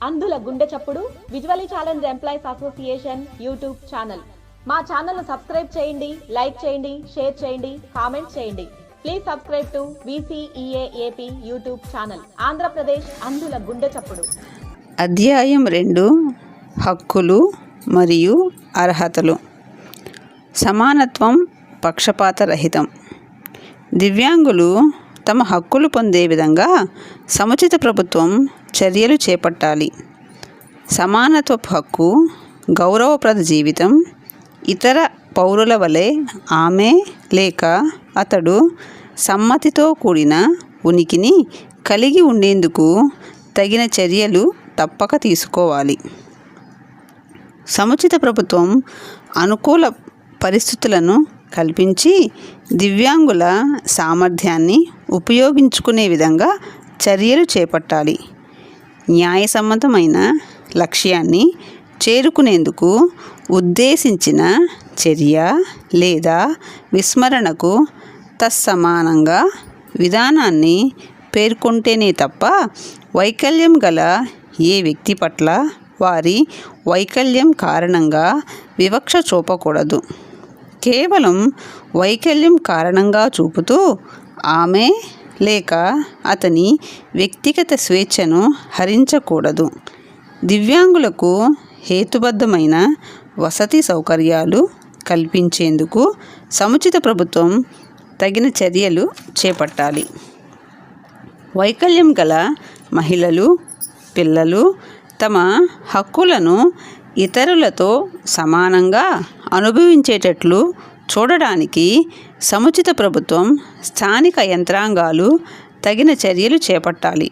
అంధుల గుండె చప్పుడు visually challenge employees association YouTube channel. మా ఛానల్ను సబ్స్క్రైబ్ చేయండి, లైక్ చేయండి, షేర్ చేయండి, కామెంట్ చేయండి. Please subscribe to VCEA-AP YouTube channel. Andhra Pradesh అంధుల గుండె చప్పుడు. అధ్యాయం 2 హక్కులు మరియు అర్హతలు. సమానత్వం, పక్షపాత రహితం. దివ్యాంగులు తమ హక్కులు పొందే విధంగా సముచిత ప్రభుత్వం చర్యలు చేపట్టాలి. సమానత్వపు హక్కు, గౌరవప్రద జీవితం, ఇతర పౌరుల వలె ఆమె లేక అతడు సమ్మతితో కూడిన ఉనికిని కలిగి ఉండేందుకు తగిన చర్యలు తప్పక తీసుకోవాలి. సముచిత ప్రభుత్వం అనుకూల పరిస్థితులను కల్పించి దివ్యాంగుల సామర్థ్యాన్ని ఉపయోగించుకునే విధంగా చర్యలు చేపట్టాలి. న్యాయసమ్మతమైన లక్ష్యాన్ని చేరుకునేందుకు ఉద్దేశించిన చర్య లేదా విస్మరణకు తత్సమానంగా విధానాన్ని పేర్కొంటేనే తప్ప వైకల్యం గల ఏ వ్యక్తి పట్ల వారి వైకల్యం కారణంగా వివక్ష చూపకూడదు. కేవలం వైకల్యం కారణంగా చూపుతూ ఆమె లేక అతని వ్యక్తిగత స్వేచ్ఛను హరించకూడదు. దివ్యాంగులకు హేతుబద్ధమైన వసతి సౌకర్యాలు కల్పించేందుకు సముచిత ప్రభుత్వం తగిన చర్యలు చేపట్టాలి. వైకల్యం గల మహిళలు, పిల్లలు తమ హక్కులను ఇతరులతో సమానంగా అనుభవించేటట్లు చూడడానికి సముచిత ప్రభుత్వం, స్థానిక యంత్రాంగాలు తగిన చర్యలు చేపట్టాలి.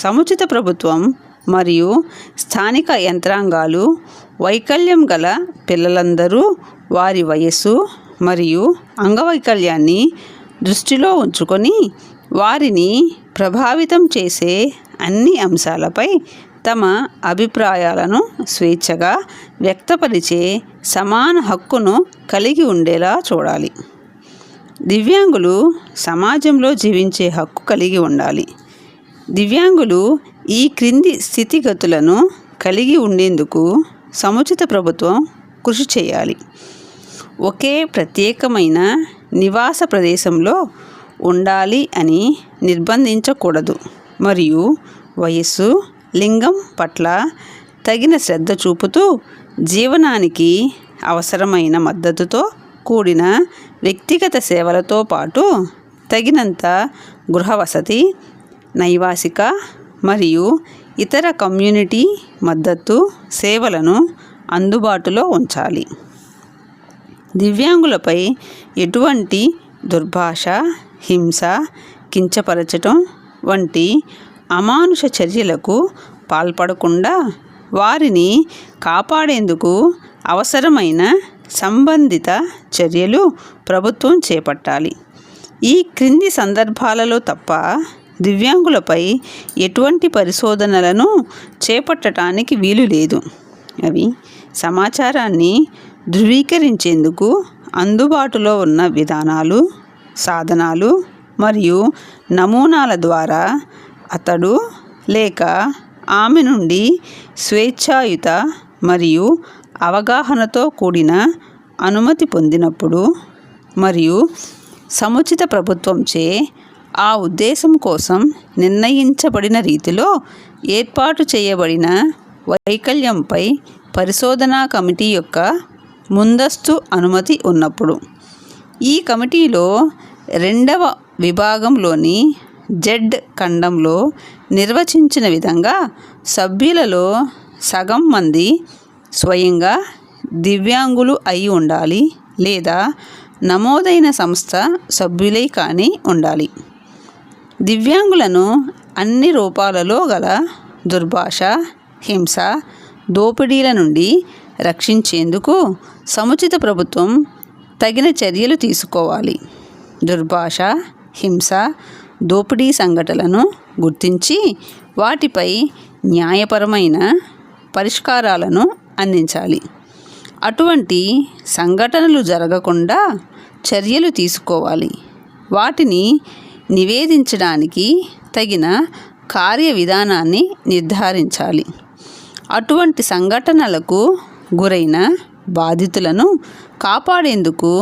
సముచిత ప్రభుత్వం మరియు స్థానిక యంత్రాంగాలు వైకల్యం గల పిల్లలందరూ వారి వయస్సు మరియు అంగవైకల్యాన్ని దృష్టిలో ఉంచుకొని వారిని ప్రభావితం చేసే అన్ని అంశాలపై తమ అభిప్రాయాలను స్వేచ్ఛగా వ్యక్తపరిచే సమాన హక్కును కలిగి ఉండేలా చూడాలి. దివ్యాంగులు సమాజంలో జీవించే హక్కు కలిగి ఉండాలి. దివ్యాంగులు ఈ క్రింది స్థితిగతులను కలిగి ఉండేందుకు సముచిత ప్రభుత్వం కృషి చేయాలి. ఒకే ప్రత్యేకమైన నివాస ప్రదేశంలో ఉండాలి అని నిర్బంధించకూడదు మరియు వయస్సు, లింగం పట్ల తగిన శ్రద్ధ చూపుతూ జీవనానికి అవసరమైన మద్దతుతో కూడిన వ్యక్తిగత సేవలతో పాటు తగినంత గృహవసతి, నైవాసిక మరియు ఇతర కమ్యూనిటీ మద్దతు సేవలను అందుబాటులో ఉంచాలి. దివ్యాంగులపై ఎటువంటి దుర్భాష, హింస, కించపరచటం వంటి అమానుష చర్యలకు పాల్పడకుండా వారిని కాపాడేందుకు అవసరమైన సంబంధిత చర్యలు ప్రభుత్వం చేపట్టాలి. ఈ క్రింది సందర్భాలలో తప్ప దివ్యాంగులపై ఎటువంటి పరిశోధనలను చేపట్టడానికి వీలు లేదు. అవి సమాచారాన్ని ధృవీకరించేందుకు అందుబాటులో ఉన్న విధానాలు, సాధనాలు మరియు నమూనాల ద్వారా అతడు లేక ఆమె నుండి స్వేచ్ఛాయుత మరియు అవగాహనతో కూడిన అనుమతి పొందినప్పుడు మరియు సముచిత ప్రభుత్వంచే ఆ ఉద్దేశం కోసం నిర్ణయించబడిన రీతిలో ఏర్పాటు చేయబడిన వైకల్యంపై పరిశోధనా కమిటీ యొక్క ముందస్తు అనుమతి ఉన్నప్పుడు. ఈ కమిటీలో 2వ విభాగంలోని జెడ్ ఖండంలో నిర్వచించిన విధంగా సభ్యులలో సగం మంది స్వయంగా దివ్యాంగులు అయి ఉండాలి లేదా నమోదైన సంస్థ సభ్యులై కానీ ఉండాలి. దివ్యాంగులను అన్ని రూపాలలో గల దుర్భాష, హింస, దోపిడీల నుండి రక్షించేందుకు సముచిత ప్రభుత్వం తగిన చర్యలు తీసుకోవాలి. దుర్భాష, హింస, దోపిడీ సంఘటనలను గుర్తించి వాటిపై న్యాయపరమైన పరిష్కారాలను అందించాలి. అటువంటి సంఘటనలు జరగకుండా చర్యలు తీసుకోవాలి. వాటిని నివేదించడానికి తగిన కార్య విధానాన్ని నిర్ధారించాలి. అటువంటి సంఘటనలకు గురైన బాధితులను కాపాడేందుకు,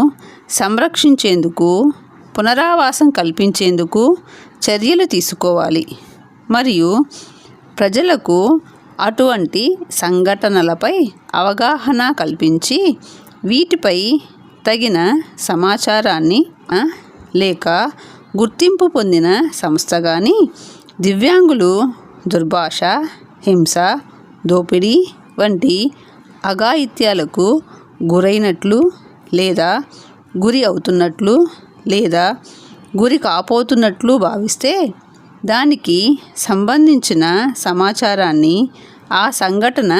సంరక్షించేందుకు, పునరావాసం కల్పించేందుకు చర్యలు తీసుకోవాలి. మరియు ప్రజలకు అటువంటి సంఘటనలపై అవగాహన కల్పించి వీటిపై తగిన సమాచారాన్ని లేక గుర్తింపు పొందిన సంస్థ కానీ దివ్యాంగులు దుర్భాష, హింస, దోపిడీ వంటి అఘాయిత్యాలకు గురైనట్లు లేదా గురి అవుతున్నట్లు లేదా గురి కాబోతున్నట్లు భావిస్తే దానికి సంబంధించిన సమాచారాన్ని ఆ సంఘటన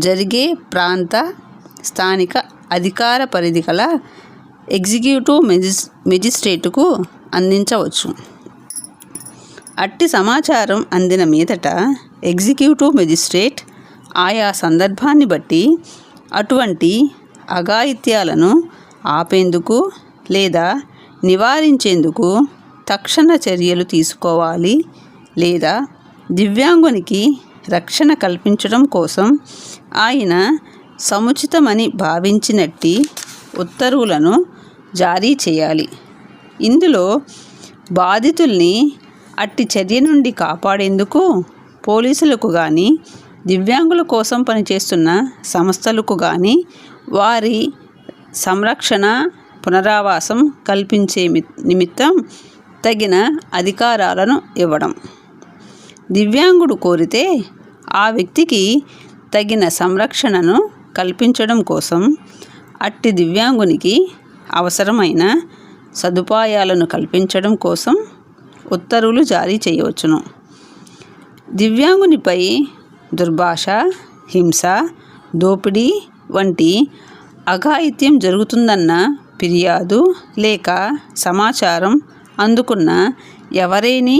జరిగే ప్రాంత స్థానిక అధికార పరిధి గల ఎగ్జిక్యూటివ్ మెజిస్ట్రేటుకు అందించవచ్చు. అట్టి సమాచారం అందిన మీదట ఎగ్జిక్యూటివ్ మెజిస్ట్రేట్ ఆయా సందర్భాన్ని బట్టి అటువంటి అఘాయిత్యాలను ఆపేందుకు లేదా నివారించేందుకు తక్షణ చర్యలు తీసుకోవాలి లేదా దివ్యాంగునికి రక్షణ కల్పించడం కోసం ఆయన సముచితమని భావించినట్టి ఉత్తర్వులను జారీ చేయాలి. ఇందులో బాధితుల్ని అట్టి చర్య నుండి కాపాడేందుకు పోలీసులకు కానీ దివ్యాంగుల కోసం పనిచేస్తున్న సంస్థలకు కానీ వారి సంరక్షణ, పునరావాసం కల్పించే నిమిత్తం తగిన అధికారాలను ఇవ్వడం. దివ్యాంగుడు కోరితే ఆ వ్యక్తికి తగిన సంరక్షణను కల్పించడం కోసం అట్టి దివ్యాంగునికి అవసరమైన సదుపాయాలను కల్పించడం కోసం ఉత్తర్వులు జారీ చేయవచ్చును. దివ్యాంగునిపై దుర్భాష, హింస, దోపిడీ వంటి అఘాయిత్యం జరుగుతుందన్న ఫిర్యాదు లేక సమాచారం అందుకున్న ఎవరైనా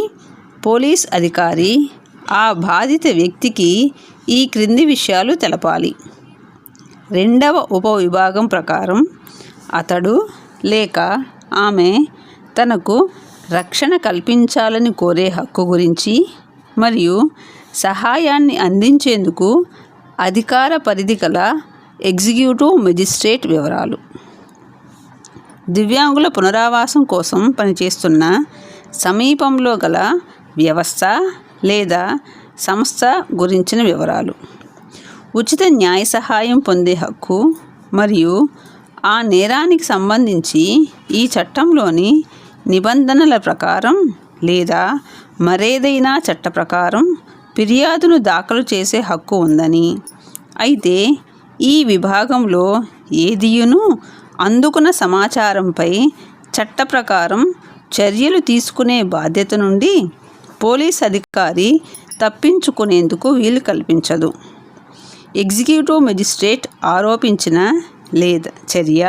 పోలీస్ అధికారి ఆ బాధిత వ్యక్తికి ఈ క్రింది విషయాలు తెలపాలి. 2వ ఉపవిభాగం ప్రకారం అతడు లేక ఆమె తనకు రక్షణ కల్పించాలని కోరే హక్కు గురించి మరియు సహాయాన్ని అందించేందుకు అధికార పరిధి గల ఎగ్జిక్యూటివ్ మెజిస్ట్రేట్ వివరాలు. దివ్యాంగుల పునరావాసం కోసం పనిచేస్తున్న సమీపంలో గల వ్యవస్థ లేదా సంస్థ గురించిన వివరాలు. ఉచిత న్యాయ సహాయం పొందే హక్కు మరియు ఆ నేరానికి సంబంధించి ఈ చట్టంలోని నిబంధనల ప్రకారం లేదా మరేదైనా చట్ట ప్రకారం ఫిర్యాదును దాఖలు చేసే హక్కు ఉందని, అయితే ఈ విభాగంలో ఏదియును అందుకున్న సమాచారంపై చట్ట ప్రకారం చర్యలు తీసుకునే బాధ్యత నుండి పోలీస్ అధికారి తప్పించుకునేందుకు వీలు కల్పించదు. ఎగ్జిక్యూటివ్ మెజిస్ట్రేట్ ఆరోపించిన చర్య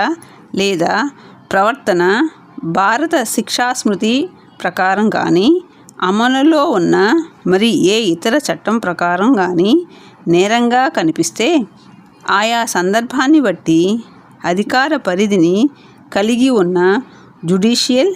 లేదా ప్రవర్తన భారత శిక్షా స్మృతి ప్రకారం కానీ అమలులో ఉన్న మరి ఏ ఇతర చట్టం ప్రకారం కానీ నేరంగా కనిపిస్తే ఆయా సందర్భాన్ని బట్టి అధికార పరిధిని కలిగి ఉన్న జ్యుడిషియల్